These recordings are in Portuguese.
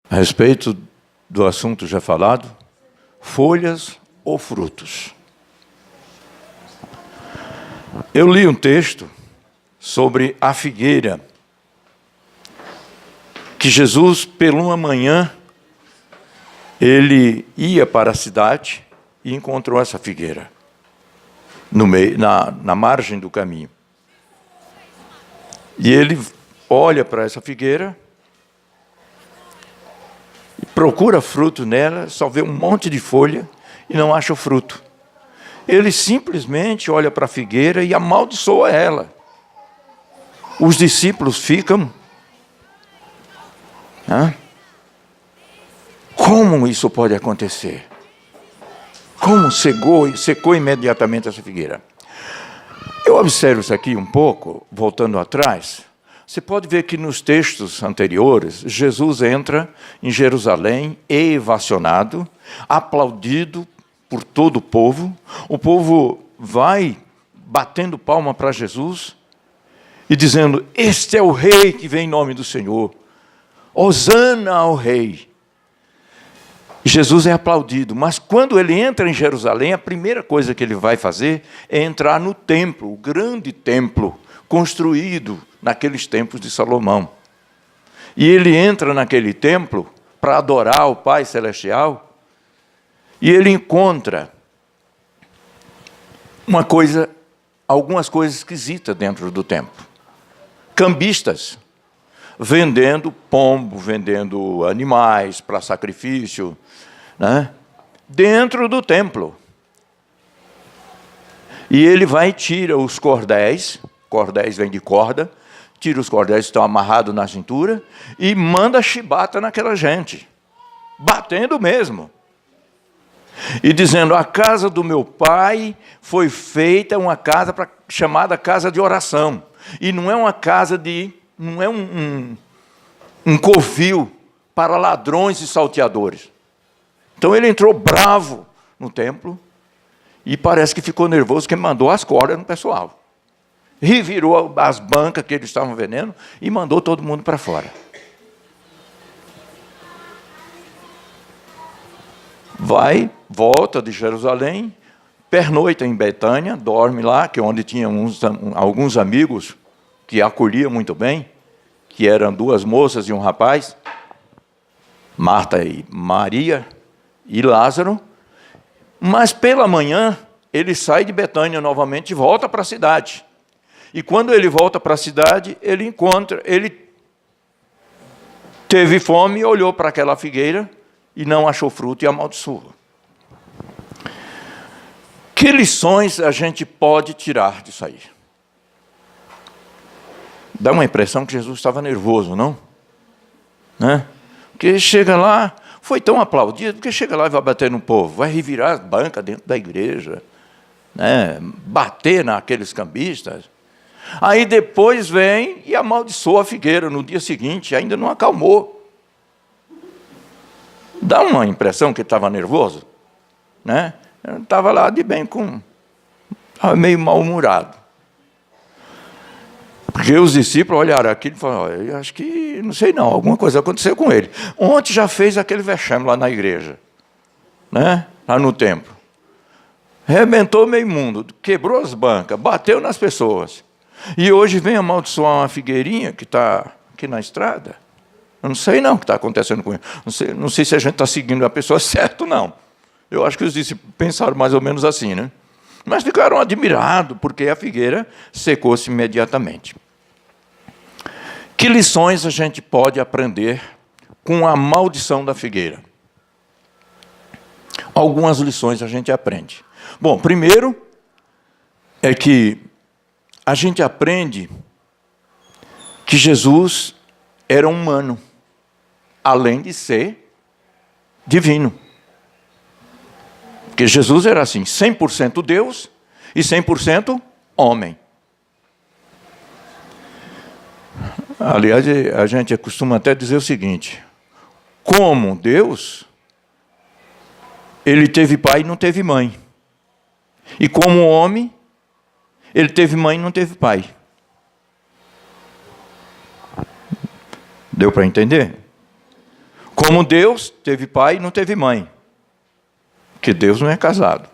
A respeito do assunto já falado, folhas ou frutos. Eu li um texto sobre a figueira, que Jesus, pela uma manhã, ele ia para a cidade e encontrou essa figueira, no meio, na margem do caminho. E ele olha para essa figueira, procura fruto nela, só vê um monte de folha e não acha o fruto. Ele simplesmente olha para a figueira e amaldiçoa ela. Os discípulos ficam... Como isso pode acontecer? Como secou imediatamente essa figueira? Eu observo isso aqui um pouco, voltando atrás. Você pode ver que nos textos anteriores, Jesus entra em Jerusalém, ovacionado, aplaudido por todo o povo. O povo vai batendo palma para Jesus e dizendo: este é o rei que vem em nome do Senhor. Hosana ao rei. Jesus é aplaudido, mas quando ele entra em Jerusalém, a primeira coisa que ele vai fazer é entrar no templo, o grande templo, construído naqueles tempos de Salomão. E ele entra naquele templo para adorar o Pai Celestial, e ele encontra algumas coisas esquisitas dentro do templo. Cambistas, vendendo pombo, vendendo animais para sacrifício, dentro do templo. E ele vai e tira os cordéis vem de corda, tira os cordéis que estão amarrados na cintura e manda chibata naquela gente, batendo mesmo. E dizendo: a casa do meu pai foi feita uma casa chamada casa de oração. E não é uma casa não é um covil para ladrões e salteadores. Então ele entrou bravo no templo e parece que ficou nervoso, que mandou as cordas no pessoal. Revirou as bancas que eles estavam vendendo e mandou todo mundo para fora. Volta de Jerusalém, pernoita em Betânia, dorme lá, que é onde tinha alguns amigos que acolhiam muito bem, que eram 2 moças e um rapaz, Marta e Maria e Lázaro. Mas pela manhã, ele sai de Betânia novamente e volta para a cidade. E quando ele volta para a cidade, ele teve fome e olhou para aquela figueira e não achou fruto e amaldiçoou. Que lições a gente pode tirar disso aí? Dá uma impressão que Jesus estava nervoso, não? Porque chega lá, foi tão aplaudido, porque chega lá e vai bater no povo, vai revirar as bancas dentro da igreja, bater naqueles cambistas. Aí depois vem e amaldiçoa a figueira no dia seguinte, ainda não acalmou. Dá uma impressão que ele estava nervoso, Ele estava lá de bem estava meio mal-humorado. Porque os discípulos olharam aquilo e falaram: eu acho que, não sei não, alguma coisa aconteceu com ele. Ontem já fez aquele vexame lá na igreja, lá no templo. Arrebentou meio mundo, quebrou as bancas, bateu nas pessoas. E hoje vem amaldiçoar uma figueirinha que está aqui na estrada. Eu não sei não o que está acontecendo com ele. Não sei se a gente está seguindo a pessoa certa ou não. Eu acho que os discípulos pensaram mais ou menos assim, Mas ficaram admirados, porque a figueira secou-se imediatamente. Que lições a gente pode aprender com a maldição da figueira? Algumas lições a gente aprende. Bom, primeiro é que a gente aprende que Jesus era humano, além de ser divino. Porque Jesus era assim, 100% Deus e 100% homem. Aliás, a gente costuma até dizer o seguinte: como Deus, ele teve pai e não teve mãe. E como homem, ele teve mãe e não teve pai. Deu para entender? Como Deus teve pai e não teve mãe, porque Deus não é casado.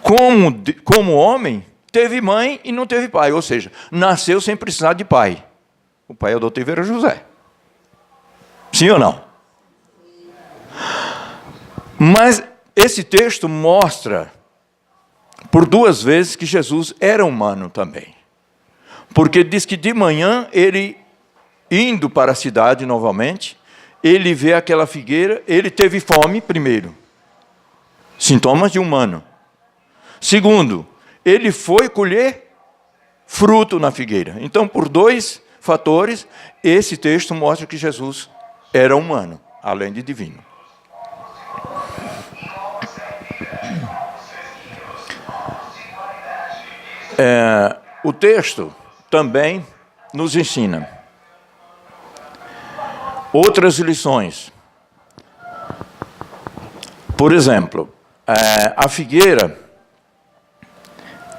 Como homem, teve mãe e não teve pai, ou seja, nasceu sem precisar de pai. O pai adotivo era José. Sim ou não? Mas esse texto mostra, por 2 vezes, que Jesus era humano também. Porque diz que de manhã, ele, indo para a cidade novamente, ele vê aquela figueira, ele teve fome primeiro. Sintomas de humano. Segundo, ele foi colher fruto na figueira. Então, por 2 fatores, esse texto mostra que Jesus era humano, além de divino. O texto também nos ensina outras lições. Por exemplo, a figueira,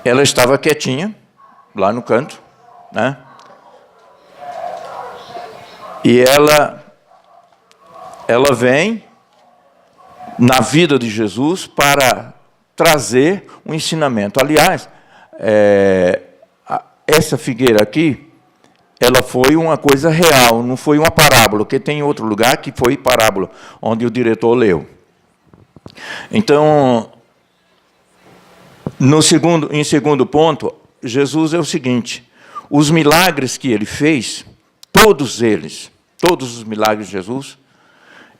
ela estava quietinha, lá no canto, né? E ela vem na vida de Jesus para trazer um ensinamento. Aliás, essa figueira aqui, ela foi uma coisa real, não foi uma parábola, porque tem outro lugar que foi parábola, onde o diretor leu. Então, em segundo ponto, Jesus é o seguinte: os milagres que ele fez, todos os milagres de Jesus,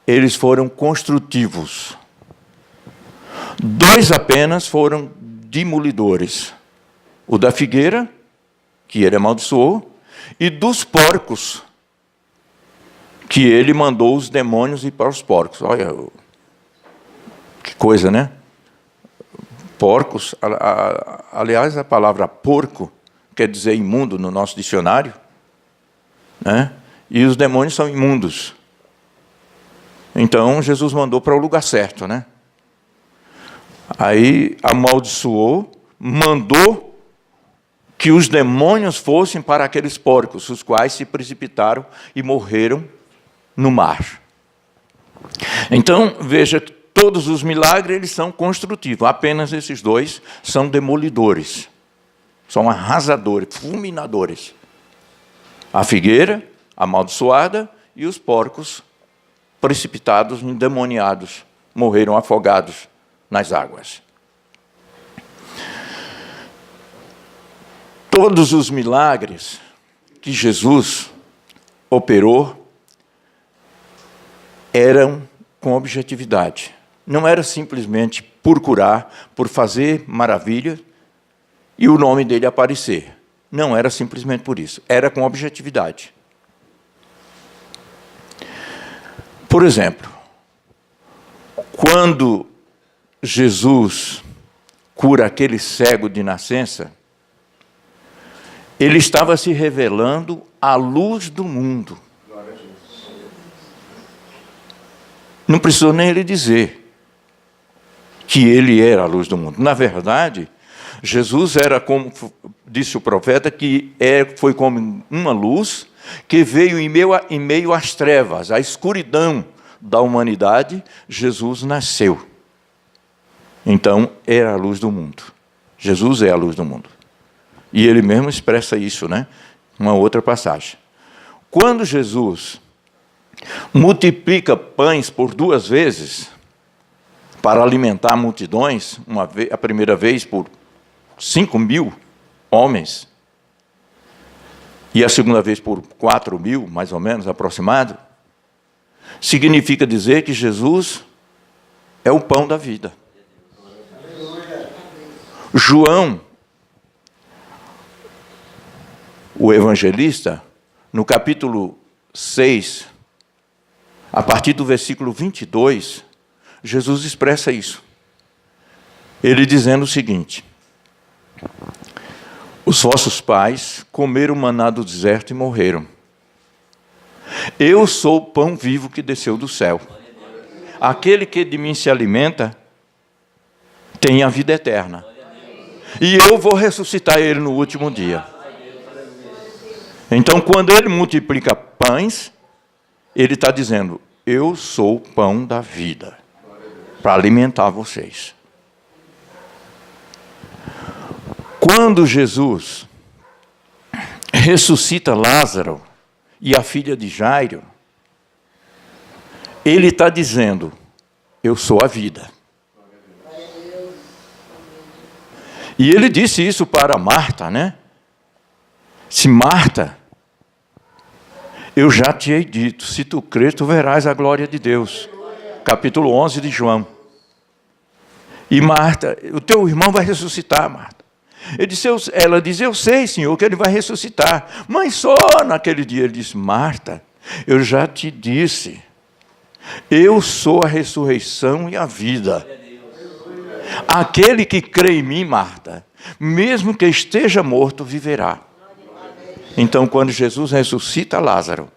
eles foram construtivos. 2 apenas foram demolidores. O da figueira, que ele amaldiçoou, e dos porcos, que ele mandou os demônios ir para os porcos. Olha, que coisa, né? Porcos, aliás, a palavra porco quer dizer imundo no nosso dicionário, né? E os demônios são imundos. Então, Jesus mandou para o lugar certo, né? Aí, amaldiçoou, mandou que os demônios fossem para aqueles porcos, os quais se precipitaram e morreram no mar. Então, veja, todos os milagres eles são construtivos, apenas esses 2 são demolidores, são arrasadores, fulminadores. A figueira amaldiçoada e os porcos precipitados, endemoniados, morreram afogados nas águas. Todos os milagres que Jesus operou eram com objetividade. Não era simplesmente por curar, por fazer maravilha e o nome dele aparecer. Não era simplesmente por isso. Era com objetividade. Por exemplo, quando Jesus cura aquele cego de nascença, ele estava se revelando à luz do mundo. Não precisou nem ele dizer que ele era a luz do mundo. Na verdade, Jesus era, como disse o profeta, que foi como uma luz que veio em meio às trevas, à escuridão da humanidade. Jesus nasceu. Então, era a luz do mundo. Jesus é a luz do mundo. E ele mesmo expressa isso, né? Uma outra passagem. Quando Jesus multiplica pães por 2 vezes para alimentar multidões, a primeira vez por 5.000 homens, e a segunda vez por 4.000, mais ou menos, aproximado, significa dizer que Jesus é o pão da vida. João, o evangelista, no capítulo 6, a partir do versículo 22, Jesus expressa isso. Ele dizendo o seguinte: os vossos pais comeram maná do deserto e morreram. Eu sou o pão vivo que desceu do céu. Aquele que de mim se alimenta tem a vida eterna. E eu vou ressuscitar ele no último dia. Então, quando ele multiplica pães, ele está dizendo: eu sou o pão da vida, para alimentar vocês. Quando Jesus ressuscita Lázaro e a filha de Jairo, ele está dizendo, eu sou a vida. E ele disse isso para Marta, né? Se Marta, eu já te hei dito, se tu crer, tu verás a glória de Deus. Capítulo 11 de João. E Marta, o teu irmão vai ressuscitar, Marta. Ela diz, eu sei, Senhor, que ele vai ressuscitar. Mas só naquele dia ele disse, Marta, eu já te disse, eu sou a ressurreição e a vida. Aquele que crê em mim, Marta, mesmo que esteja morto, viverá. Então, quando Jesus ressuscita Lázaro,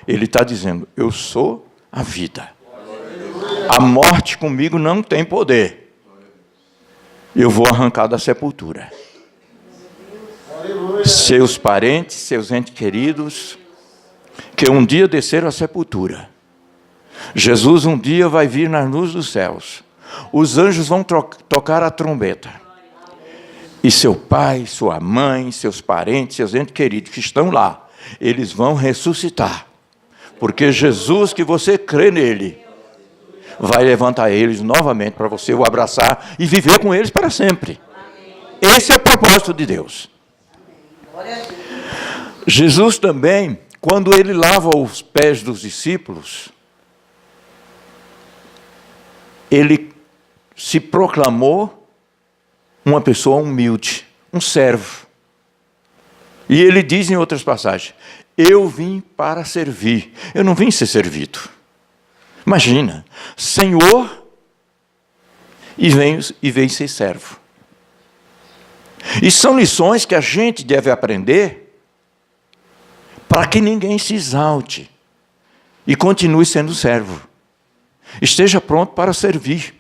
ele está dizendo, eu sou a vida. A morte comigo não tem poder. Eu vou arrancar da sepultura. Seus parentes, seus entes queridos, que um dia desceram à sepultura. Jesus um dia vai vir nas luzes dos céus. Os anjos vão tocar a trombeta. E seu pai, sua mãe, seus parentes, seus entes queridos que estão lá, eles vão ressuscitar. Porque Jesus, que você crê nele, vai levantar eles novamente para você o abraçar e viver com eles para sempre. Esse é o propósito de Deus. Jesus também, quando ele lava os pés dos discípulos, ele se proclamou uma pessoa humilde, um servo. E ele diz em outras passagens, eu vim para servir, eu não vim ser servido. Imagina, Senhor, e vem ser servo. E são lições que a gente deve aprender para que ninguém se exalte e continue sendo servo. Esteja pronto para servir.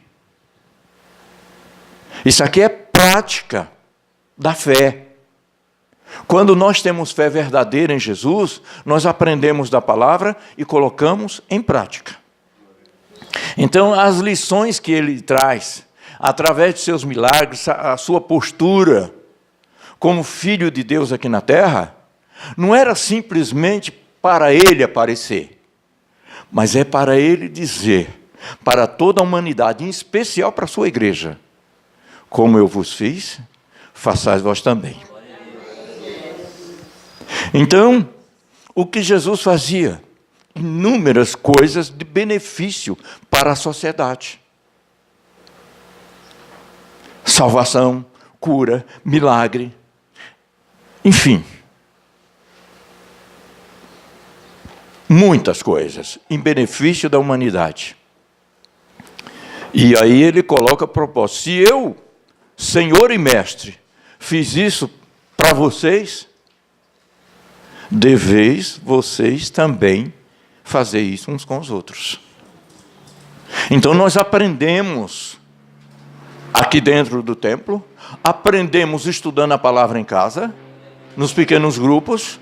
Isso aqui é prática da fé. Quando nós temos fé verdadeira em Jesus, nós aprendemos da palavra e colocamos em prática. Então, as lições que ele traz, através de seus milagres, a sua postura como filho de Deus aqui na terra, não era simplesmente para ele aparecer, mas é para ele dizer, para toda a humanidade, em especial para a sua igreja, como eu vos fiz, façais vós também. Então, o que Jesus fazia? Inúmeras coisas de benefício para a sociedade. Salvação, cura, milagre, enfim. Muitas coisas em benefício da humanidade. E aí ele coloca a propósito, se eu, Senhor e Mestre, fiz isso para vocês, deveis vocês também fazer isso uns com os outros. Então nós aprendemos aqui dentro do templo, aprendemos estudando a palavra em casa, nos pequenos grupos,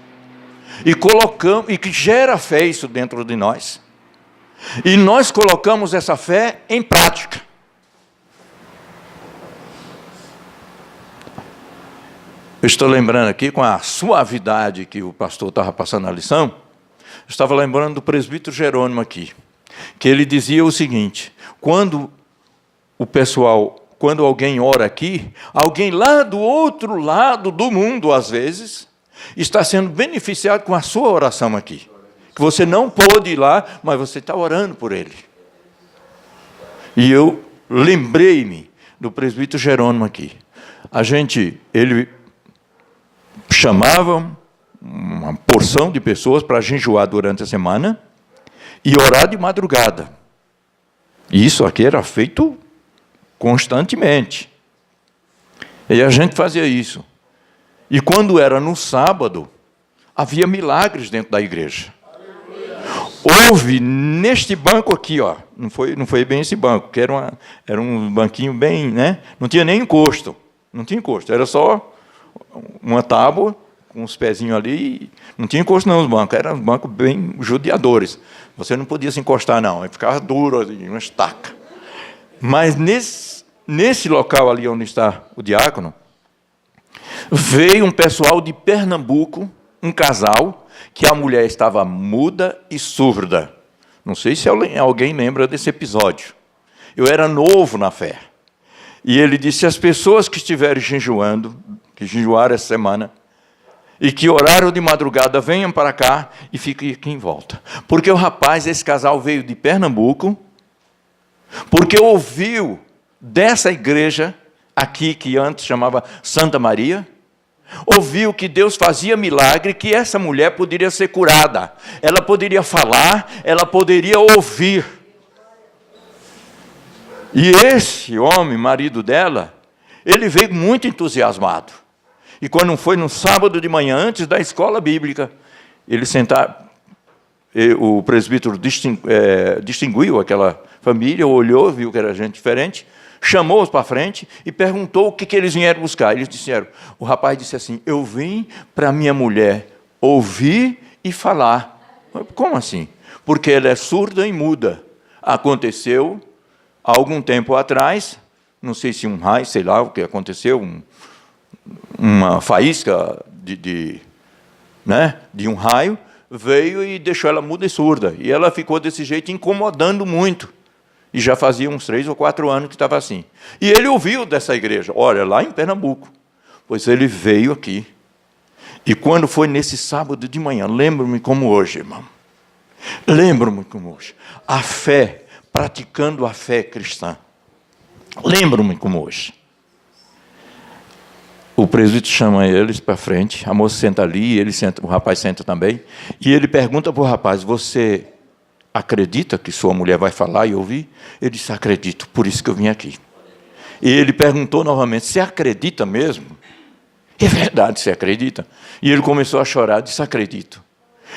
e colocamos, e que gera fé isso dentro de nós. E nós colocamos essa fé em prática. Eu estou lembrando aqui, com a suavidade que o pastor estava passando a lição, eu estava lembrando do presbítero Jerônimo aqui, que ele dizia o seguinte, quando alguém ora aqui, alguém lá do outro lado do mundo, às vezes, está sendo beneficiado com a sua oração aqui. Que você não pôde ir lá, mas você está orando por ele. E eu lembrei-me do presbítero Jerônimo aqui. Ele chamava uma porção de pessoas para jejuar durante a semana e orar de madrugada. E isso aqui era feito constantemente. E a gente fazia isso. E quando era no sábado, havia milagres dentro da igreja. Houve neste banco aqui, ó, não foi bem esse banco, que era um banquinho bem, né? Não tinha nem encosto, era só uma tábua com os pezinhos ali, não tinha encosto não os bancos, eram bancos bem judiadores. Você não podia se encostar, não. Ele ficava duro, uma estaca. Mas nesse local ali onde está o diácono, veio um pessoal de Pernambuco, um casal, que a mulher estava muda e surda. Não sei se alguém lembra desse episódio. Eu era novo na fé. E ele disse, as pessoas que estiverem jejuando, que jejuaram essa semana, e que oraram de madrugada, venham para cá e fiquem aqui em volta. Porque o rapaz, esse casal veio de Pernambuco, porque ouviu dessa igreja aqui, que antes chamava Santa Maria, ouviu que Deus fazia milagre, que essa mulher poderia ser curada. Ela poderia falar, ela poderia ouvir. E esse homem, marido dela, ele veio muito entusiasmado. E quando foi no sábado de manhã, antes da escola bíblica, ele o presbítero distinguiu aquela família, olhou, viu que era gente diferente, chamou-os para frente e perguntou o que eles vieram buscar. Eles disseram, o rapaz disse assim, eu vim para minha mulher ouvir e falar. Como assim? Porque ela é surda e muda. Aconteceu há algum tempo atrás, não sei se um raio, sei lá o que aconteceu, uma faísca de um raio, veio e deixou ela muda e surda. E ela ficou desse jeito, incomodando muito. E já fazia uns 3 ou 4 anos que estava assim. E ele ouviu dessa igreja, olha, lá em Pernambuco. Pois ele veio aqui. E quando foi nesse sábado de manhã, lembro-me como hoje, irmão. Lembro-me como hoje. A fé, praticando a fé cristã. Lembro-me como hoje. O presbítero chama eles para frente, a moça senta ali, o rapaz senta também, e ele pergunta para o rapaz, você acredita que sua mulher vai falar e ouvir? Ele disse, acredito, por isso que eu vim aqui. E ele perguntou novamente, você acredita mesmo? É verdade, você acredita? E ele começou a chorar, disse, acredito.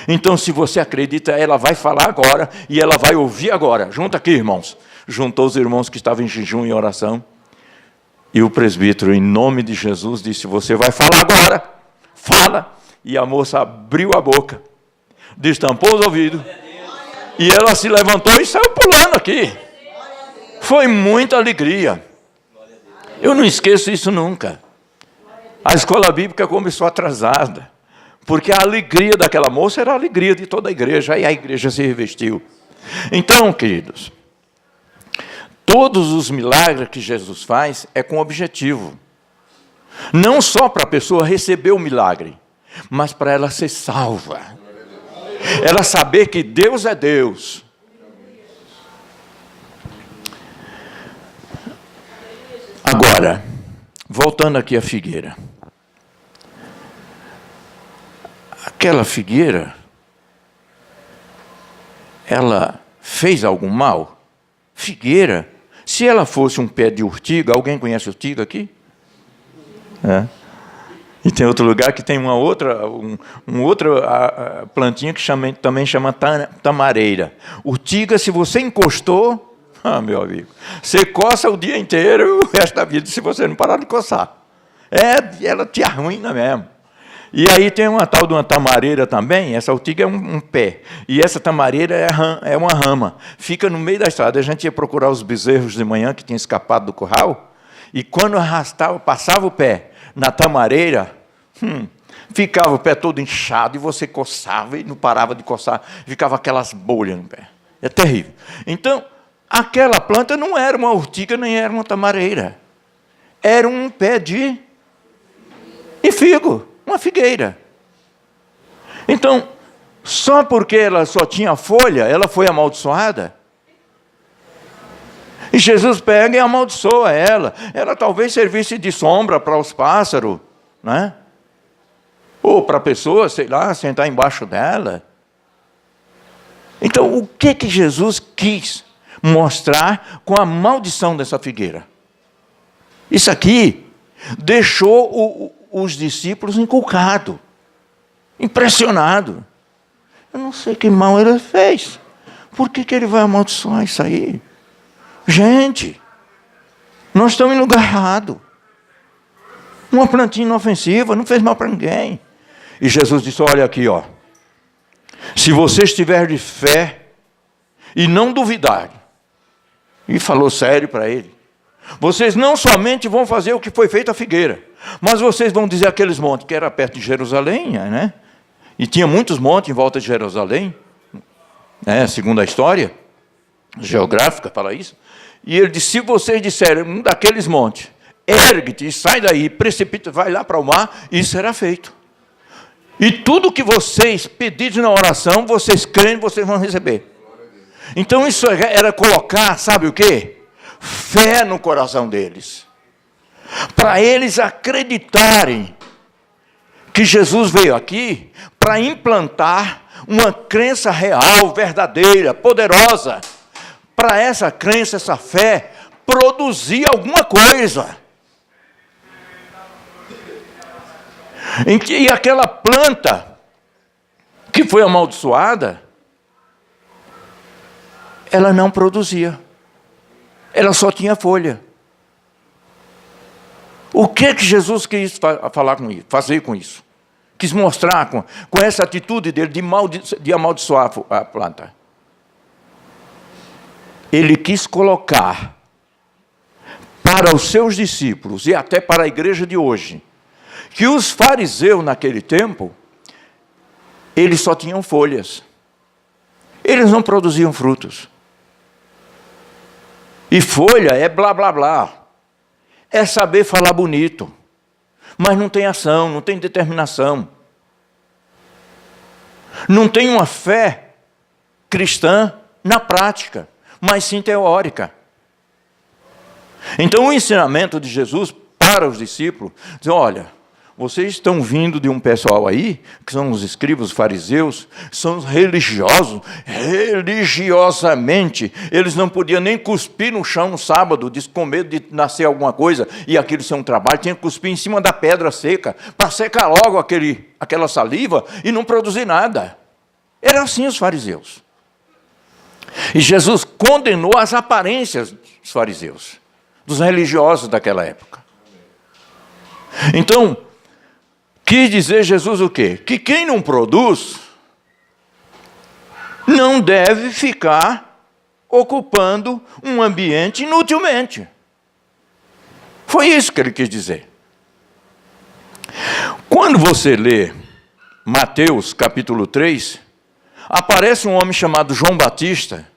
Então, se você acredita, ela vai falar agora e ela vai ouvir agora. Junta aqui, irmãos. Juntou os irmãos que estavam em jejum e oração. E o presbítero, em nome de Jesus, disse, você vai falar agora. Fala. E a moça abriu a boca, destampou os ouvidos, e ela se levantou e saiu pulando aqui. Foi muita alegria. Eu não esqueço isso nunca. A escola bíblica começou atrasada, porque a alegria daquela moça era a alegria de toda a igreja, e a igreja se revestiu. Então, queridos, todos os milagres que Jesus faz é com objetivo. Não só para a pessoa receber o milagre, mas para ela ser salva. Ela saber que Deus é Deus. Agora, voltando aqui à figueira. Aquela figueira, ela fez algum mal? Figueira, se ela fosse um pé de urtiga, alguém conhece urtiga aqui? É. E tem outro lugar que tem uma outra plantinha que também chama tamareira. Urtiga, se você encostou, meu amigo, você coça o dia inteiro e o resto da vida, se você não parar de coçar. Ela te arruina mesmo. E aí tem uma tal de uma tamareira também, essa urtiga é um pé, e essa tamareira é uma rama. Fica no meio da estrada. A gente ia procurar os bezerros de manhã que tinham escapado do curral, e quando arrastava, passava o pé na tamareira, ficava o pé todo inchado, e você coçava e não parava de coçar, ficava aquelas bolhas no pé. É terrível. Então, aquela planta não era uma urtiga, nem era uma tamareira. Era um pé de figo. Uma figueira. Então, só porque ela só tinha folha, ela foi amaldiçoada? E Jesus pega e amaldiçoa ela. Ela talvez servisse de sombra para os pássaros, né? Ou para a pessoa, sei lá, sentar embaixo dela. Então, o que Jesus quis mostrar com a maldição dessa figueira? Isso aqui deixou os discípulos encucados, impressionados. Eu não sei que mal ele fez. Por que ele vai amaldiçoar isso aí? Gente, nós estamos em lugar errado. Uma plantinha inofensiva, não fez mal para ninguém. E Jesus disse, olha aqui, ó. Se vocês tiverem fé e não duvidarem. E falou sério para ele. Vocês não somente vão fazer o que foi feito à figueira, mas vocês vão dizer aqueles montes, que era perto de Jerusalém, né? E tinha muitos montes em volta de Jerusalém, né? Segundo a história geográfica fala isso. E ele disse, se vocês disserem um daqueles montes, ergue-te e sai daí, precipita, vai lá para o mar, isso será feito. E tudo que vocês pedirem na oração, vocês creem, vocês vão receber. Então isso era colocar, sabe o quê? Fé no coração deles. Para eles acreditarem que Jesus veio aqui para implantar uma crença real, verdadeira, poderosa. Para essa crença, essa fé, produzir alguma coisa. E aquela planta que foi amaldiçoada, ela não produzia. Ela só tinha folha. O que Jesus quis falar com isso, fazer com isso? Quis mostrar com essa atitude dele de amaldiçoar a planta. Ele quis colocar para os seus discípulos e até para a igreja de hoje, que os fariseus naquele tempo, eles só tinham folhas. Eles não produziam frutos. E folha é blá, blá, blá. É saber falar bonito. Mas não tem ação, não tem determinação. Não tem uma fé cristã na prática, mas sim teórica. Então o ensinamento de Jesus para os discípulos, diz, olha, vocês estão vindo de um pessoal aí, que são os escribas, os fariseus, são os religiosos, religiosamente, eles não podiam nem cuspir no chão no sábado, com medo de nascer alguma coisa, e aquilo ser um trabalho, tinha que cuspir em cima da pedra seca, para secar logo aquela saliva e não produzir nada. Eram assim os fariseus. E Jesus condenou as aparências dos fariseus, dos religiosos daquela época. Então, quis dizer Jesus o quê? Que quem não produz não deve ficar ocupando um ambiente inutilmente. Foi isso que ele quis dizer. Quando você lê Mateus capítulo 3, aparece um homem chamado João Batista,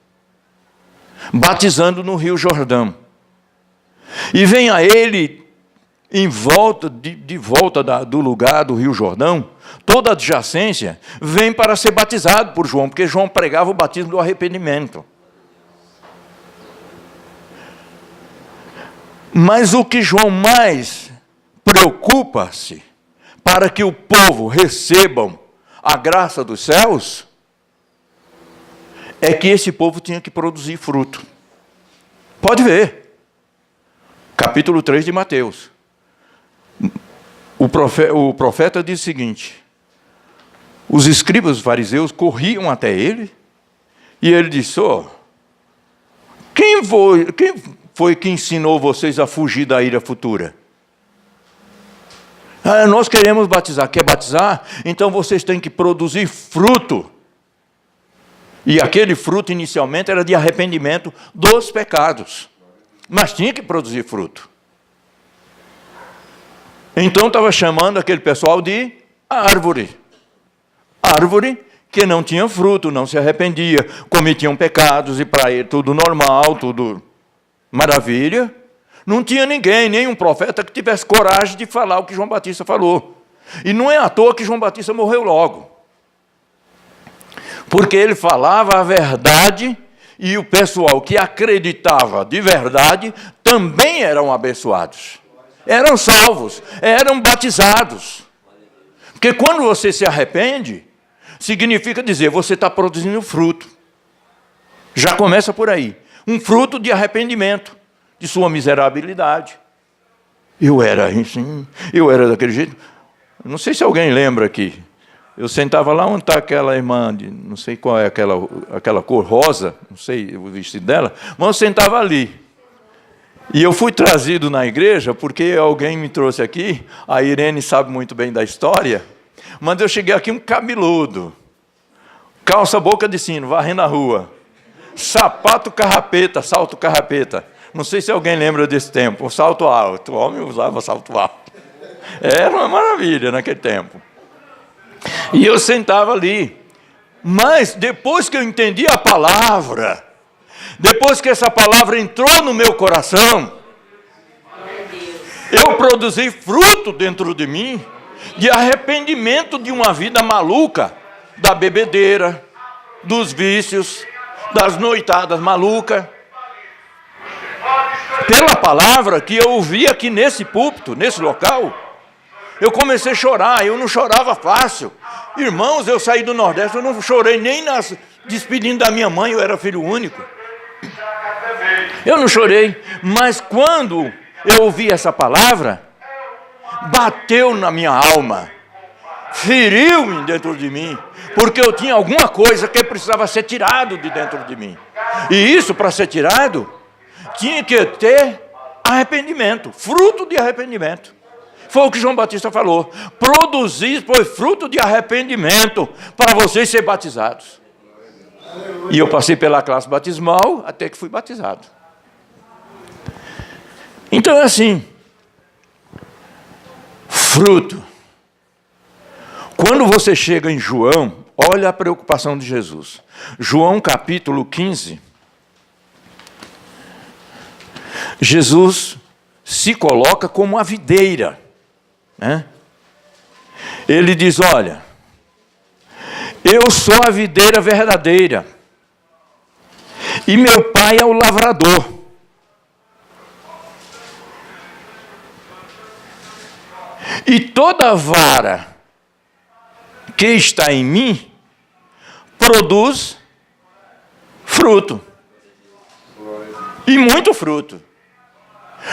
batizando no Rio Jordão. E vem a ele, em volta, de volta do lugar do Rio Jordão, toda a adjacência, vem para ser batizado por João, porque João pregava o batismo do arrependimento. Mas o que João mais preocupa-se para que o povo recebam a graça dos céus, é que esse povo tinha que produzir fruto. Pode ver. Capítulo 3 de Mateus. O profeta diz o seguinte, os escribas, os fariseus, corriam até ele, e ele disse, quem foi que ensinou vocês a fugir da ira futura? Nós queremos batizar. Quer batizar? Então vocês têm que produzir fruto. E aquele fruto inicialmente era de arrependimento dos pecados. Mas tinha que produzir fruto. Então estava chamando aquele pessoal de árvore. Árvore que não tinha fruto, não se arrependia, cometiam pecados e para ele tudo normal, tudo maravilha. Não tinha ninguém, nenhum profeta que tivesse coragem de falar o que João Batista falou. E não é à toa que João Batista morreu logo. Porque ele falava a verdade e o pessoal que acreditava de verdade também eram abençoados. Eram salvos, eram batizados. Porque quando você se arrepende, significa dizer, você está produzindo fruto. Já começa por aí. Um fruto de arrependimento, de sua miserabilidade. Eu era assim, eu era daquele jeito. Não sei se alguém lembra aqui. Eu sentava lá onde está aquela irmã, não sei qual é aquela cor rosa, não sei o vestido dela, mas eu sentava ali. E eu fui trazido na igreja porque alguém me trouxe aqui, a Irene sabe muito bem da história, mas eu cheguei aqui um cabeludo, calça boca de sino, varrendo a rua. sapato carrapeta, salto carrapeta. Não sei se alguém lembra desse tempo. O salto alto. O homem usava salto alto. Era uma maravilha naquele tempo. E eu sentava ali. Mas depois que eu entendi a palavra, depois que essa palavra entrou no meu coração, eu produzi fruto dentro de mim, de arrependimento de uma vida maluca, da bebedeira, dos vícios, das noitadas malucas. Pela palavra que eu ouvi aqui nesse púlpito, nesse local, eu comecei a chorar. Eu não chorava fácil. Irmãos, eu saí do Nordeste, eu não chorei nem despedindo da minha mãe, eu era filho único. Eu não chorei, mas quando eu ouvi essa palavra, bateu na minha alma, feriu-me dentro de mim, porque eu tinha alguma coisa que precisava ser tirado de dentro de mim. E isso, para ser tirado, tinha que ter arrependimento, fruto de arrependimento. Foi o que João Batista falou. Produzir, pois, fruto de arrependimento para vocês serem batizados. E eu passei pela classe batismal até que fui batizado. Então é assim. Fruto. Quando você chega em João, olha a preocupação de Jesus. João capítulo 15. Jesus se coloca como a videira. Né? Ele diz, olha, eu sou a videira verdadeira e meu pai é o lavrador. E toda vara que está em mim produz fruto. E muito fruto.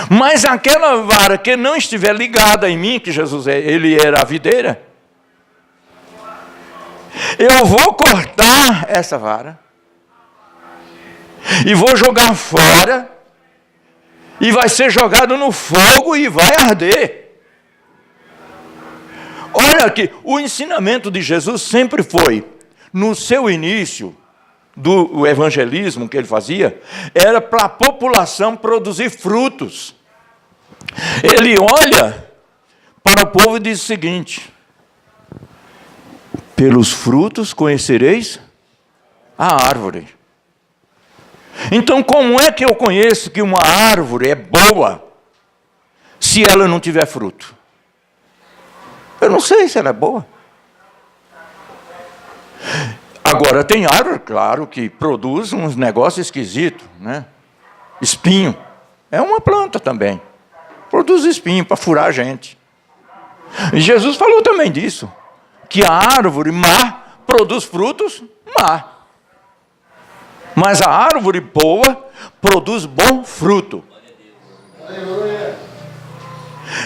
Mas aquela vara que não estiver ligada em mim, que Jesus ele era a videira, eu vou cortar essa vara e vou jogar fora e vai ser jogado no fogo e vai arder. Olha aqui, o ensinamento de Jesus sempre foi, no seu início do evangelismo que ele fazia, era para a população produzir frutos. Ele olha para o povo e diz o seguinte: pelos frutos conhecereis a árvore. Então, como é que eu conheço que uma árvore é boa se ela não tiver fruto? Eu não sei se ela é boa. Agora, tem árvore, claro, que produz uns negócios esquisitos, né? Espinho. É uma planta também. Produz espinho para furar a gente. E Jesus falou também disso. Que a árvore má produz frutos má. Mas a árvore boa produz bom fruto.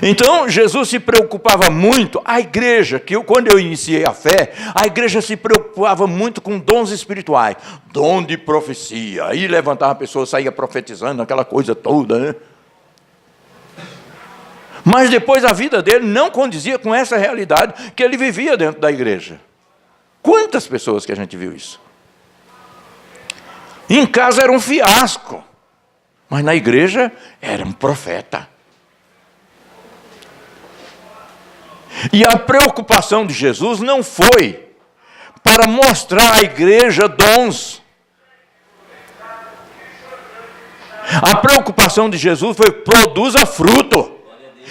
Então, Jesus se preocupava muito, a igreja, quando eu iniciei a fé, a igreja se preocupava muito com dons espirituais, dom de profecia, aí levantava a pessoa, saía profetizando, aquela coisa toda, né? Mas depois a vida dele não condizia com essa realidade que ele vivia dentro da igreja. Quantas pessoas que a gente viu isso? Em casa era um fiasco, mas na igreja era um profeta. E a preocupação de Jesus não foi para mostrar à igreja dons. A preocupação de Jesus foi: produza fruto.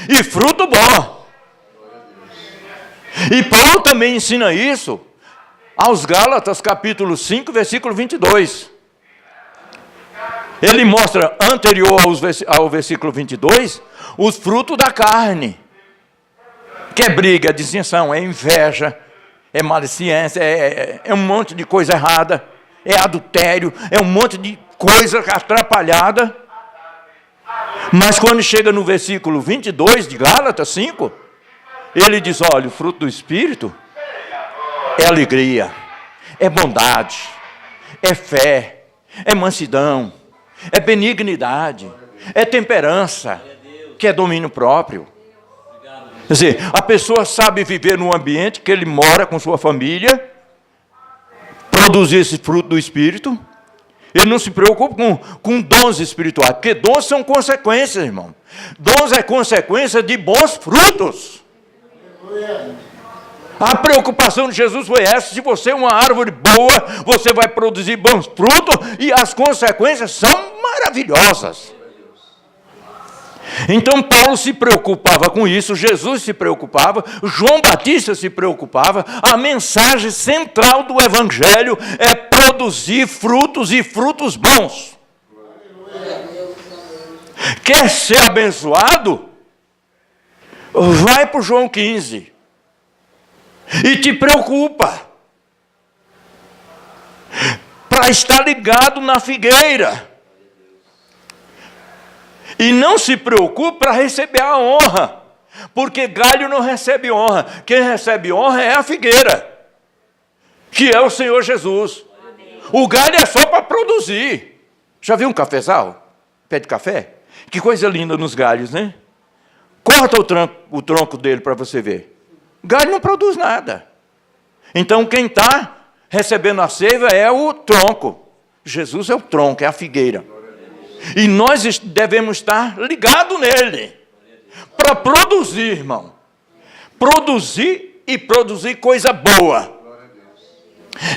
E fruto bom. E Paulo também ensina isso aos Gálatas, capítulo 5, versículo 22. Ele mostra, anterior ao versículo 22, os frutos da carne. Que é briga, é dissensão, é inveja, é maledicência, é um monte de coisa errada, é adultério, é um monte de coisa atrapalhada. Mas quando chega no versículo 22 de Gálatas 5, ele diz, olha, o fruto do Espírito é alegria, é bondade, é fé, é mansidão, é benignidade, é temperança, que é domínio próprio. Quer dizer, a pessoa sabe viver num ambiente que ele mora com sua família, produzir esse fruto do Espírito, Ele não se preocupa com dons espirituais, porque dons são consequências, irmão. Dons é consequência de bons frutos. A preocupação de Jesus foi essa: se você é uma árvore boa, você vai produzir bons frutos, e as consequências são maravilhosas. Então Paulo se preocupava com isso, Jesus se preocupava, João Batista se preocupava. A mensagem central do Evangelho é produzir frutos e frutos bons. Quer ser abençoado? Vai para o João 15 e te preocupa para estar ligado na figueira. E não se preocupe para receber a honra, porque galho não recebe honra. Quem recebe honra é a figueira, que é o Senhor Jesus. O galho é só para produzir. Já viu um cafezal? Pé de café? Que coisa linda nos galhos, né? Corta o tronco dele para você ver. Galho não produz nada. Então quem está recebendo a seiva é o tronco. Jesus é o tronco, é a figueira. E nós devemos estar ligados nele, para produzir, irmão. Produzir e produzir coisa boa.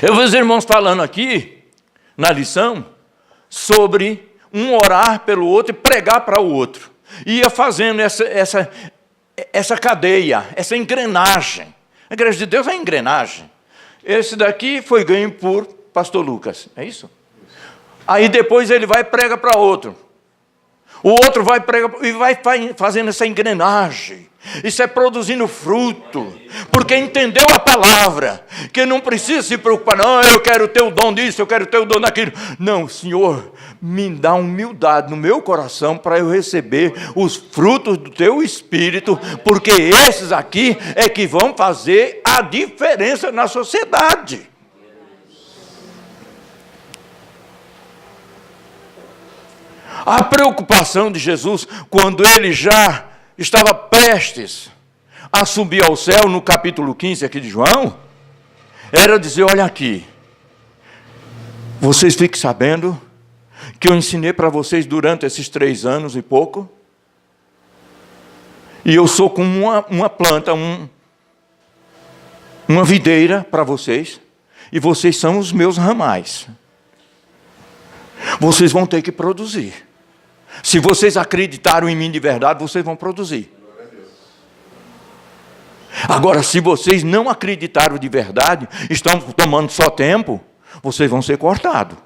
Eu vi os irmãos falando aqui, na lição, sobre um orar pelo outro e pregar para o outro. Ia fazendo essa cadeia, essa engrenagem. A igreja de Deus é engrenagem. Esse daqui foi ganho por pastor Lucas, é isso? Aí depois ele vai e prega para outro. O outro vai pregar e vai fazendo essa engrenagem. Isso é produzindo fruto. Porque entendeu a palavra. Que não precisa se preocupar. Não, eu quero ter o dom disso, eu quero ter o dom daquilo. Não, Senhor, me dá humildade no meu coração para eu receber os frutos do teu Espírito. Porque esses aqui é que vão fazer a diferença na sociedade. A preocupação de Jesus, quando ele já estava prestes a subir ao céu, no capítulo 15 aqui de João, era dizer: olha aqui, vocês fiquem sabendo que eu ensinei para vocês durante esses 3 anos e pouco, e eu sou como uma planta, uma videira para vocês, e vocês são os meus ramais. Vocês vão ter que produzir. Se vocês acreditaram em mim de verdade, vocês vão produzir. Agora, se vocês não acreditaram de verdade, estão tomando só tempo, vocês vão ser cortados.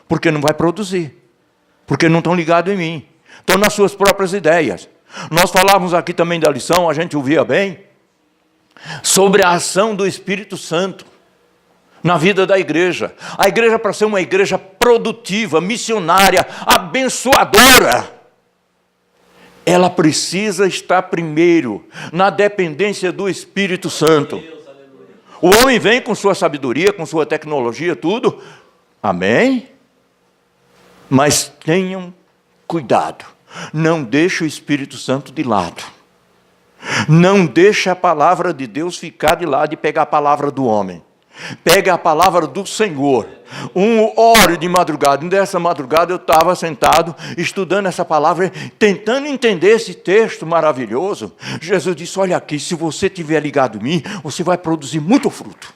Porque não vai produzir. Porque não estão ligados em mim. Estão nas suas próprias ideias. Nós falávamos aqui também da lição, a gente ouvia bem, sobre a ação do Espírito Santo na vida da igreja. A igreja, para ser uma igreja produtiva, missionária, abençoadora, ela precisa estar primeiro na dependência do Espírito Santo. O homem vem com sua sabedoria, com sua tecnologia, tudo. Amém? Mas tenham cuidado. Não deixe o Espírito Santo de lado. Não deixe a palavra de Deus ficar de lado e pegar a palavra do homem. Pegue a palavra do Senhor. Hora de madrugada. Nessa madrugada eu estava sentado, estudando essa palavra, tentando entender esse texto maravilhoso. Jesus disse: olha aqui, se você estiver ligado em mim, você vai produzir muito fruto.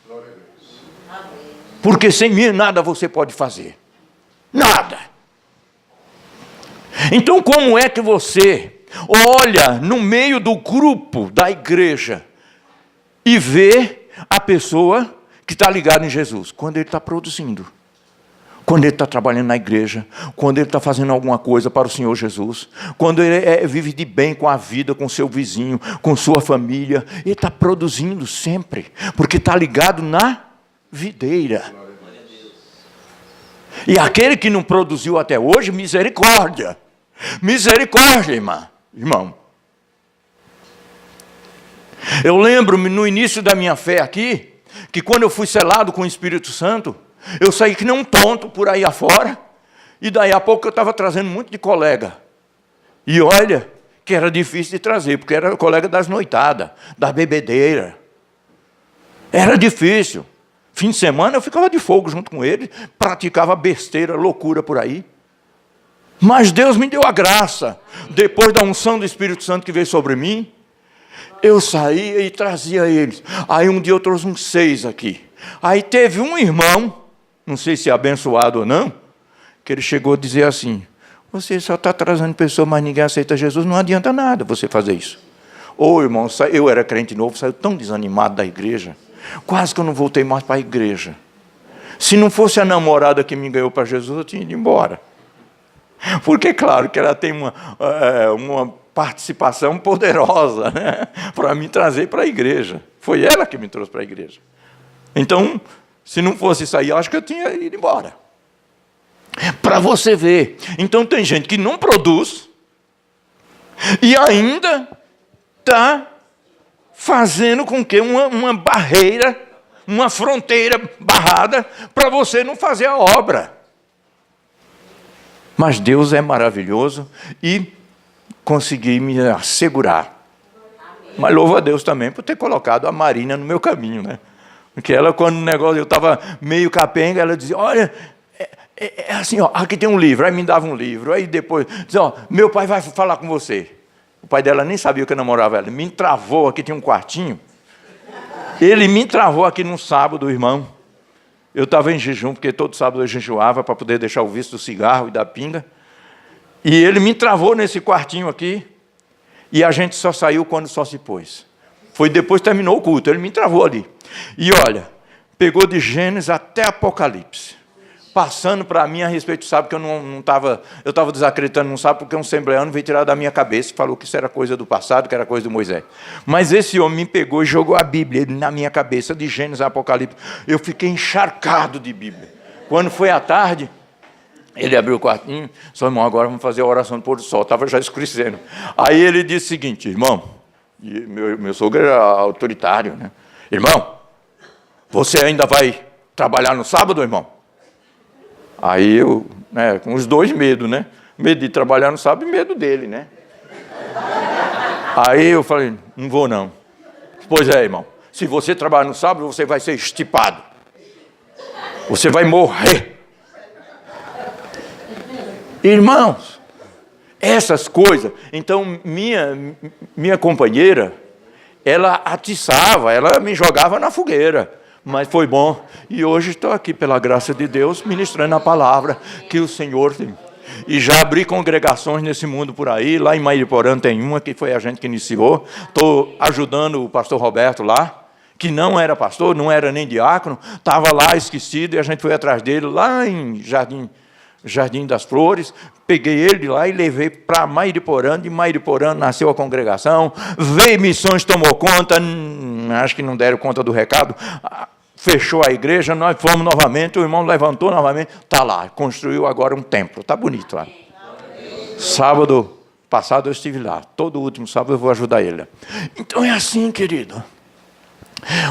Porque sem mim nada você pode fazer. Nada. Então como é que você olha no meio do grupo da igreja e vê a pessoa que está ligado em Jesus? Quando ele está produzindo, quando ele está trabalhando na igreja, quando ele está fazendo alguma coisa para o Senhor Jesus, quando ele vive de bem com a vida, com seu vizinho, com sua família, ele está produzindo sempre, porque está ligado na videira. E aquele que não produziu até hoje, misericórdia. Misericórdia, irmão. Eu lembro-me no início da minha fé aqui, que quando eu fui selado com o Espírito Santo, eu saí que nem um tonto por aí afora, e daí a pouco eu estava trazendo muito de colega. E olha, que era difícil de trazer, porque era colega das noitadas, da bebedeira. Era difícil. Fim de semana eu ficava de fogo junto com ele, praticava besteira, loucura por aí. Mas Deus me deu a graça. Depois da unção do Espírito Santo que veio sobre mim, eu saía e trazia eles. Aí um dia eu trouxe uns 6 aqui. Aí teve um irmão, não sei se é abençoado ou não, que ele chegou a dizer assim: você só está trazendo pessoas, mas ninguém aceita Jesus, não adianta nada você fazer isso. Ô irmão, eu era crente novo, saiu tão desanimado da igreja, quase que eu não voltei mais para a igreja. Se não fosse a namorada que me ganhou para Jesus, eu tinha ido embora. Porque, claro, que ela tem uma participação poderosa, né, para me trazer para a igreja. Foi ela que me trouxe para a igreja. Então, se não fosse isso aí, eu acho que eu tinha ido embora. Para você ver. Então, tem gente que não produz e ainda está fazendo com que uma barreira, uma fronteira barrada para você não fazer a obra. Mas Deus é maravilhoso e consegui me assegurar. Mas louvo a Deus também por ter colocado a Marina no meu caminho, né? Porque ela, quando o negócio, eu estava meio capenga, ela dizia: olha, é assim, ó, aqui tem um livro. Aí me dava um livro. Aí depois, dizia: ó, meu pai vai falar com você. O pai dela nem sabia que eu namorava ela. Me entravou, aqui tinha um quartinho. Ele me entravou aqui num sábado, irmão. Eu estava em jejum, porque todo sábado eu jejuava para poder deixar o vício do cigarro e da pinga. E ele me travou nesse quartinho aqui. E a gente só saiu quando só se pôs. Foi depois que terminou o culto, ele me travou ali. E olha, pegou de Gênesis até Apocalipse. Passando para mim a respeito, sabe que eu não estava, eu estava desacreditando, não sabe, porque um assembleano veio tirar da minha cabeça e falou que isso era coisa do passado, que era coisa do Moisés. Mas esse homem me pegou e jogou a Bíblia na minha cabeça, de Gênesis a Apocalipse. Eu fiquei encharcado de Bíblia. Quando foi à tarde, ele abriu o quartinho: só irmão, agora vamos fazer a oração do pôr do sol. Estava já escurecendo. Aí ele disse o seguinte: irmão, e meu sogro era autoritário, né? Irmão, você ainda vai trabalhar no sábado, irmão? Aí eu, né, com os dois medos, né? Medo de trabalhar no sábado e medo dele, né? Aí eu falei: não vou não. Pois é, irmão, se você trabalhar no sábado, você vai ser estipado. Você vai morrer. Irmãos, essas coisas. Então, minha companheira, ela atiçava, ela me jogava na fogueira. Mas foi bom. E hoje estou aqui, pela graça de Deus, ministrando a palavra que o Senhor tem. E já abri congregações nesse mundo por aí. Lá em Mairiporã tem uma, que foi a gente que iniciou. Estou ajudando o pastor Roberto lá, que não era pastor, não era nem diácono. Estava lá esquecido e a gente foi atrás dele, lá em Jardim das Flores. Peguei ele de lá e levei para Mairiporã. De Mairiporã nasceu a congregação. Veio Missões, tomou conta. Acho que não deram conta do recado. Fechou a igreja, nós fomos novamente, o irmão levantou novamente, está lá, construiu agora um templo, está bonito lá. Sábado passado eu estive lá, todo último sábado eu vou ajudar ele. Então é assim, querido.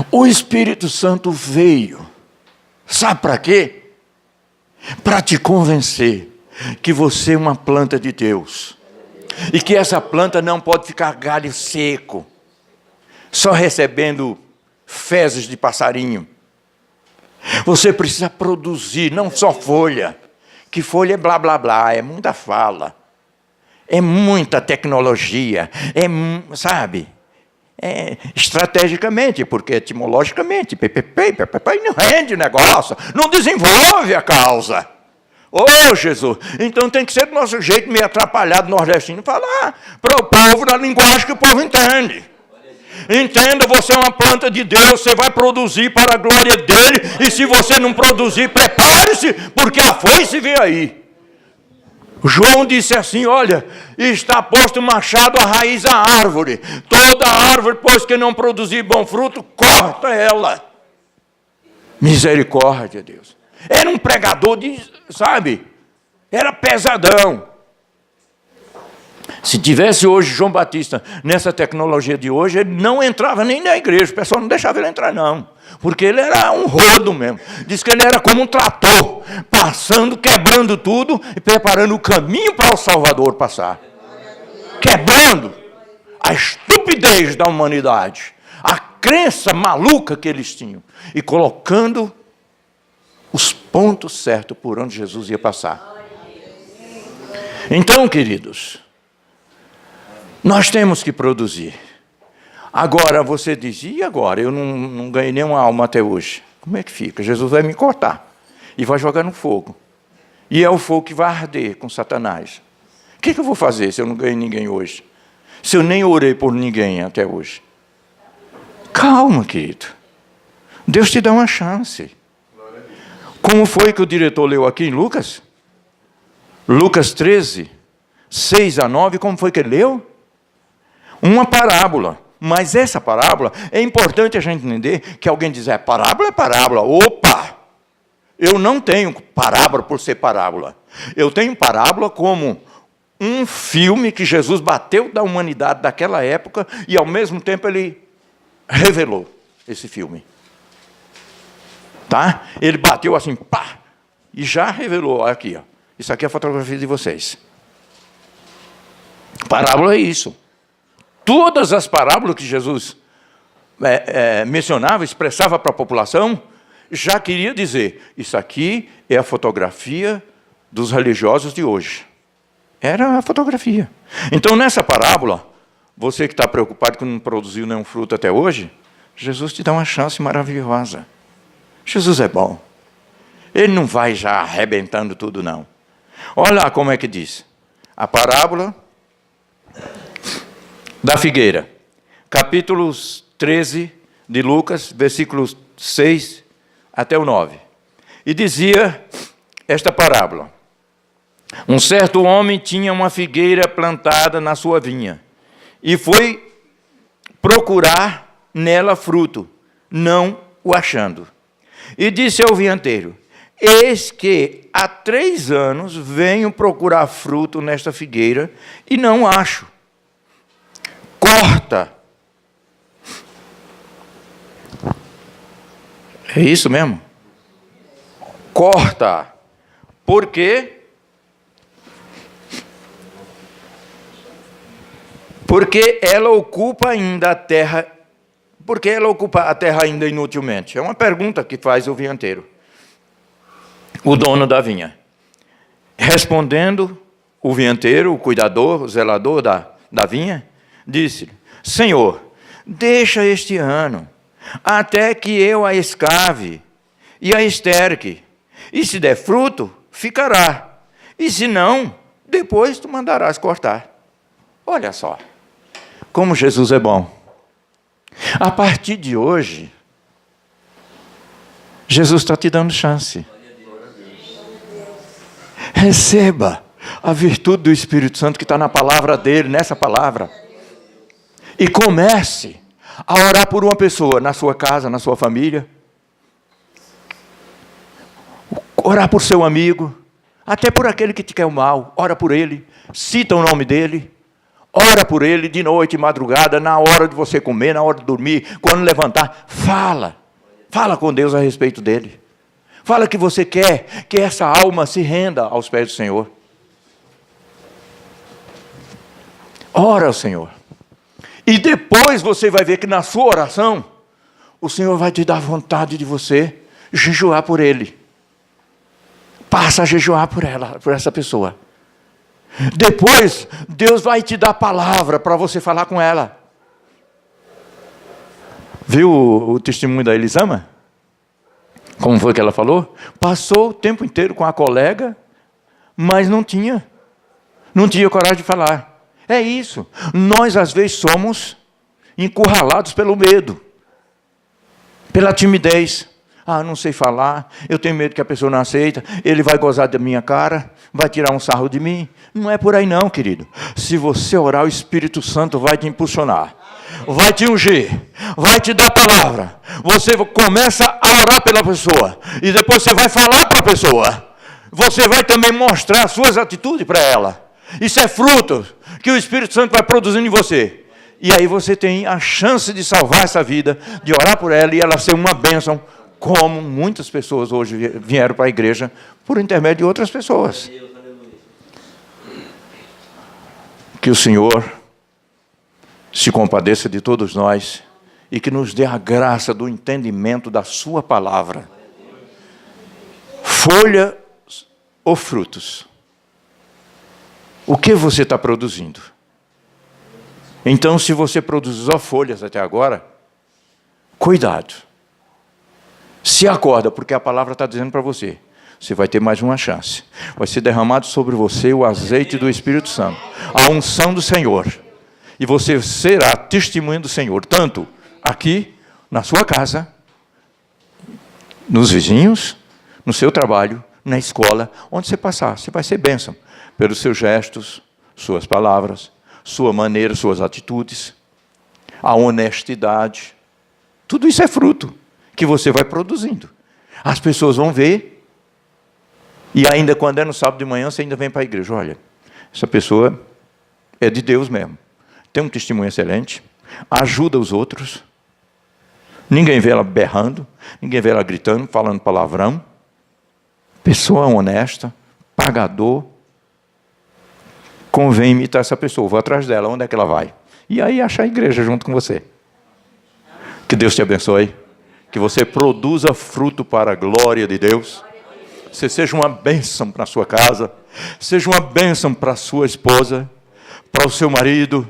O Espírito Santo veio, sabe para quê? Para te convencer que você é uma planta de Deus. E que essa planta não pode ficar galho seco, só recebendo fezes de passarinho. Você precisa produzir, não só folha. Que folha é blá, blá, blá, é muita fala. É muita tecnologia, sabe? Estrategicamente, porque etimologicamente, não rende negócio, não desenvolve a causa. Ô, Jesus, então tem que ser do nosso jeito, meio atrapalhado nordestino, falar para o povo na linguagem que o povo entende. Entenda, você é uma planta de Deus, você vai produzir para a glória dele, e se você não produzir, prepare-se, porque a foice vem aí. João disse assim: olha, está posto machado à raiz da árvore. Toda árvore, pois que não produzir bom fruto, corta ela. Misericórdia, Deus. Era um pregador sabe? Era pesadão. Se tivesse hoje João Batista nessa tecnologia de hoje, ele não entrava nem na igreja, o pessoal não deixava ele entrar, não. Porque ele era um rodo mesmo. Diz que ele era como um trator, passando, quebrando tudo e preparando o caminho para o Salvador passar. Quebrando a estupidez da humanidade, a crença maluca que eles tinham e colocando os pontos certos por onde Jesus ia passar. Então, queridos, nós temos que produzir. Agora você diz, e agora? Eu não ganhei nenhuma alma até hoje. Como é que fica? Jesus vai me cortar e vai jogar no fogo. E é o fogo que vai arder com Satanás. O que eu vou fazer se eu não ganhei ninguém hoje? Se eu nem orei por ninguém até hoje? Calma, querido. Deus te dá uma chance. Como foi que o diretor leu aqui em Lucas? Lucas 13, 6 a 9, como foi que ele leu? Uma parábola. Mas essa parábola, é importante a gente entender que alguém diz, parábola é parábola. Opa! Eu não tenho parábola por ser parábola. Eu tenho parábola como um filme que Jesus bateu da humanidade daquela época e, ao mesmo tempo, ele revelou esse filme. Tá? Ele bateu assim, pá, e já revelou aqui. Ó. Isso aqui é a fotografia de vocês. Parábola é isso. Todas as parábolas que Jesus mencionava, expressava para a população, já queria dizer, isso aqui é a fotografia dos religiosos de hoje. Era a fotografia. Então, nessa parábola, você que está preocupado que não produziu nenhum fruto até hoje, Jesus te dá uma chance maravilhosa. Jesus é bom. Ele não vai já arrebentando tudo, não. Olha lá como é que diz. A parábola da figueira. Capítulo 13 de Lucas, versículos 6 até o 9. E dizia esta parábola. Um certo homem tinha uma figueira plantada na sua vinha e foi procurar nela fruto, não o achando. E disse ao vinhateiro, eis que há 3 anos venho procurar fruto nesta figueira e não acho. Corta. É isso mesmo? Corta. Porque ela ocupa ainda a terra. Porque ela ocupa a terra ainda inutilmente. É uma pergunta que faz o vinhateiro, o dono da vinha. Respondendo, o vinhateiro, o cuidador, o zelador da vinha, disse-lhe, Senhor, deixa este ano, até que eu a escave e a esterque, e se der fruto, ficará, e se não, depois tu mandarás cortar. Olha só, como Jesus é bom. A partir de hoje, Jesus está te dando chance. Receba a virtude do Espírito Santo que está na palavra dele, nessa palavra. E comece a orar por uma pessoa na sua casa, na sua família. Orar por seu amigo, até por aquele que te quer o mal. Ora por ele, cita o nome dele. Ora por ele de noite, madrugada, na hora de você comer, na hora de dormir, quando levantar. Fala com Deus a respeito dele. Fala que você quer que essa alma se renda aos pés do Senhor. Ora ao Senhor. E depois você vai ver que na sua oração, o Senhor vai te dar vontade de você jejuar por ele. Passa a jejuar por essa pessoa. Depois, Deus vai te dar palavra para você falar com ela. Viu o testemunho da Elisama? Como foi que ela falou? Passou o tempo inteiro com a colega, mas não tinha coragem de falar. É isso. Nós, às vezes, somos encurralados pelo medo, pela timidez. Não sei falar, eu tenho medo que a pessoa não aceita, ele vai gozar da minha cara, vai tirar um sarro de mim. Não é por aí não, querido. Se você orar, o Espírito Santo vai te impulsionar, vai te ungir, vai te dar palavra. Você começa a orar pela pessoa, e depois você vai falar para a pessoa. Você vai também mostrar as suas atitudes para ela. Isso é fruto que o Espírito Santo vai produzindo em você. E aí você tem a chance de salvar essa vida, de orar por ela e ela ser uma bênção, como muitas pessoas hoje vieram para a igreja por intermédio de outras pessoas. Que o Senhor se compadeça de todos nós e que nos dê a graça do entendimento da sua palavra. Folha ou frutos? O que você está produzindo? Então, se você produziu só folhas até agora, cuidado. Se acorda, porque a palavra está dizendo para você, você vai ter mais uma chance. Vai ser derramado sobre você o azeite do Espírito Santo, a unção do Senhor. E você será testemunha do Senhor, tanto aqui, na sua casa, nos vizinhos, no seu trabalho, na escola, onde você passar. Você vai ser bênção pelos seus gestos, suas palavras, sua maneira, suas atitudes, a honestidade. Tudo isso é fruto que você vai produzindo. As pessoas vão ver. E ainda quando é no sábado de manhã, você ainda vem para a igreja. Olha, essa pessoa é de Deus mesmo. Tem um testemunho excelente. Ajuda os outros. Ninguém vê ela berrando. Ninguém vê ela gritando, falando palavrão. Pessoa honesta, pagador. Convém imitar essa pessoa. Vou atrás dela. Onde é que ela vai? E aí achar a igreja junto com você. Que Deus te abençoe. Que você produza fruto para a glória de Deus. Você seja uma bênção para a sua casa, seja uma bênção para a sua esposa, para o seu marido,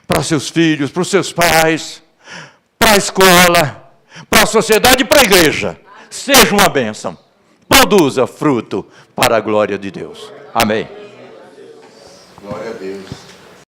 para os seus filhos, para os seus pais, para a escola, para a sociedade e para a igreja. Seja uma bênção. Produza fruto para a glória de Deus. Amém. Glória a Deus.